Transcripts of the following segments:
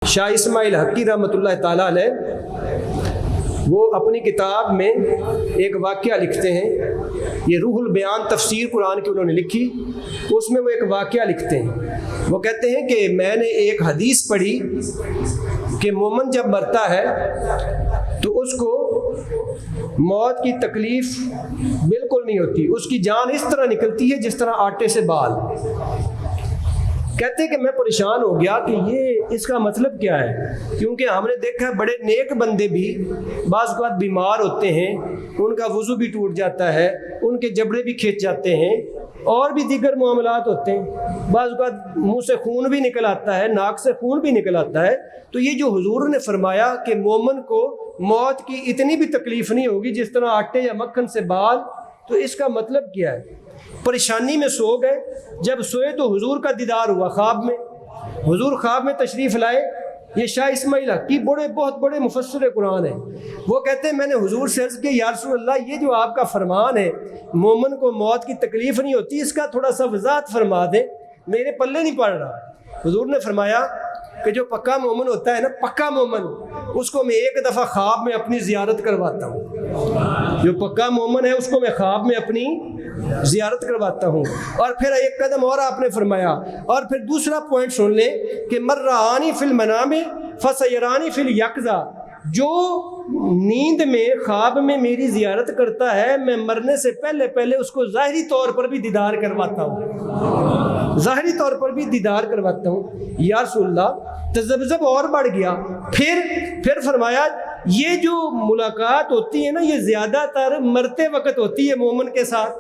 شاہ اسماعیل حقی رحمۃ اللہ تعالیٰ علیہ وہ اپنی کتاب میں ایک واقعہ لکھتے ہیں، یہ روح البیان تفسیر قرآن کی انہوں نے لکھی، اس میں وہ ایک واقعہ لکھتے ہیں۔ وہ کہتے ہیں کہ میں نے ایک حدیث پڑھی کہ مومن جب مرتا ہے تو اس کو موت کی تکلیف بالکل نہیں ہوتی، اس کی جان اس طرح نکلتی ہے جس طرح آٹے سے بال۔ کہتے ہیں کہ میں پریشان ہو گیا کہ یہ اس کا مطلب کیا ہے، کیونکہ ہم نے دیکھا ہے بڑے نیک بندے بھی بعض اوقات بیمار ہوتے ہیں، ان کا وضو بھی ٹوٹ جاتا ہے، ان کے جبڑے بھی کھنچ جاتے ہیں، اور بھی دیگر معاملات ہوتے ہیں، بعض اوقات منہ سے خون بھی نکل آتا ہے، ناک سے خون بھی نکل آتا ہے۔ تو یہ جو حضور نے فرمایا کہ مومن کو موت کی اتنی بھی تکلیف نہیں ہوگی جس طرح آٹے یا مکھن سے بال، تو اس کا مطلب کیا ہے؟ پریشانی میں سو گئے، جب سوئے تو حضور کا دیدار ہوا خواب میں، حضور خواب میں تشریف لائے۔ یہ شاہ اسماعیل حقی بہت بڑے مفسر قرآن ہیں، وہ کہتے ہیں میں نے حضور سے عرض کیا یا رسول اللہ، یہ جو آپ کا فرمان ہے مومن کو موت کی تکلیف نہیں ہوتی، اس کا تھوڑا سا وضاحت فرما دیں، میرے پلے نہیں پڑ رہا۔ حضور نے فرمایا کہ جو پکا مومن ہوتا ہے نا، پکا مومن، اس کو میں ایک دفعہ خواب میں اپنی زیارت کرواتا ہوں، جو پکا مومن ہے اس کو میں خواب میں اپنی زیارت کرواتا ہوں۔ اور پھر ایک قدم اور آپ نے فرمایا، اور پھر دوسرا پوائنٹ سن لیں کہ مرانی فی المنام فسیرانی فی الیقظہ، جو نیند میں خواب میں میری زیارت کرتا ہے، میں مرنے سے پہلے اس کو ظاہری طور پر بھی دیدار کرواتا ہوں، ظاہری طور پر بھی دیدار کرواتا ہوں۔ یا رسول اللہ، تذبذب اور بڑھ گیا۔ پھر فرمایا یہ جو ملاقات ہوتی ہے نا، یہ زیادہ تر مرتے وقت ہوتی ہے مومن کے ساتھ۔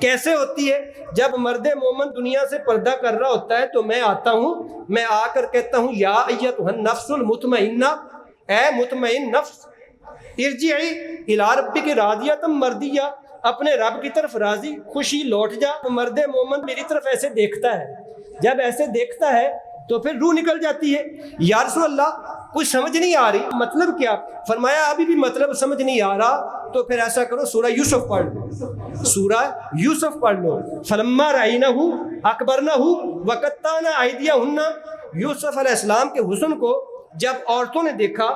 کیسے ہوتی ہے؟ جب مرد مومن دنیا سے پردہ کر رہا ہوتا ہے تو میں آتا ہوں، میں آ کر کہتا ہوں یا ایتھا النفس المطمئنہ، اے مطمئن نفس، ارجعی الی ربک راضیۃ مرضیہ، اپنے رب کی طرف راضی خوشی لوٹ جا۔ مرد مومن میری طرف ایسے دیکھتا ہے، جب ایسے دیکھتا ہے تو پھر روح نکل جاتی ہے۔ یا رسول اللہ، کچھ سمجھ نہیں آ رہی، مطلب کیا؟ فرمایا ابھی بھی مطلب سمجھ نہیں آ رہا تو پھر ایسا کرو، سورہ یوسف پڑھ لو، سورہ یوسف پڑھ لو۔ فلما رأینہ اکبرنہ وقطعن ایدیہن، یوسف علیہ السلام کے حسن کو جب عورتوں نے دیکھا،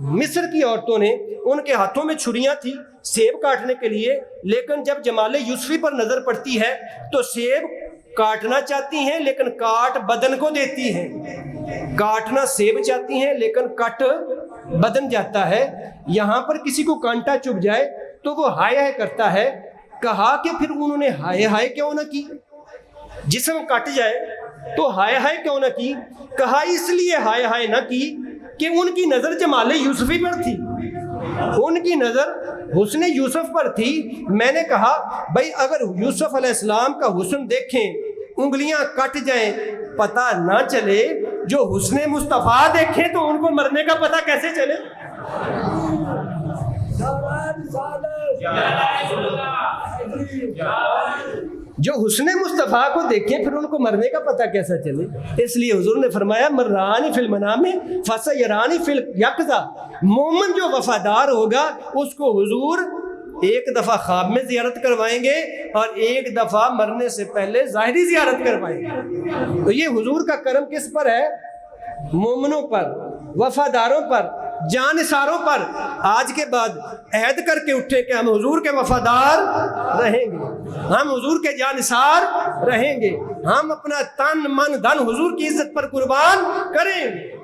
مصر کی عورتوں نے، ان کے ہاتھوں میں چھریاں تھی سیب کاٹنے کے لیے، لیکن جب جمال یوسفی پر نظر پڑتی ہے تو سیب کاٹنا چاہتی ہیں لیکن کاٹ بدن کو دیتی ہیں، کاٹنا سیب چاہتی ہیں لیکن کٹ بدن جاتا ہے۔ یہاں پر کسی کو کانٹا چبھ جائے تو وہ ہائے ہائے کرتا ہے۔ کہا کہ پھر انہوں نے ہائے ہائے کیوں نہ کی؟ جسم کٹ جائے تو ہائے ہائے کیوں نہ کی؟ کہا اس لیے ہائے ہائے نہ کی کہ ان کی نظر جمال یوسفی پر تھی، ان کی نظر حسن یوسف پر تھی۔ میں نے کہا بھائی اگر یوسف علیہ السلام کا حسن دیکھیں، انگلیاں کٹ جائیں، پتہ نہ چلے، جو حسن مصطفیٰ دیکھیں تو ان کو مرنے کا پتہ کیسے چلے؟ جو حسن مصطفیٰ کو دیکھیں پھر ان کو مرنے کا پتہ کیسا چلے؟ اس لیے حضور نے فرمایا مرانی فی المنام فسیرانی فی الیقظہ، مومن جو وفادار ہوگا اس کو حضور ایک دفعہ خواب میں زیارت کروائیں گے اور ایک دفعہ مرنے سے پہلے ظاہری زیارت کروائیں گے۔ تو یہ حضور کا کرم کس پر ہے؟ مومنوں پر، وفاداروں پر، جانثاروں پر۔ آج کے بعد عہد کر کے اٹھے کہ ہم حضور کے وفادار رہیں گے، ہم حضور کے جانثار رہیں گے، ہم اپنا تن من دھن حضور کی عزت پر قربان کریں گے۔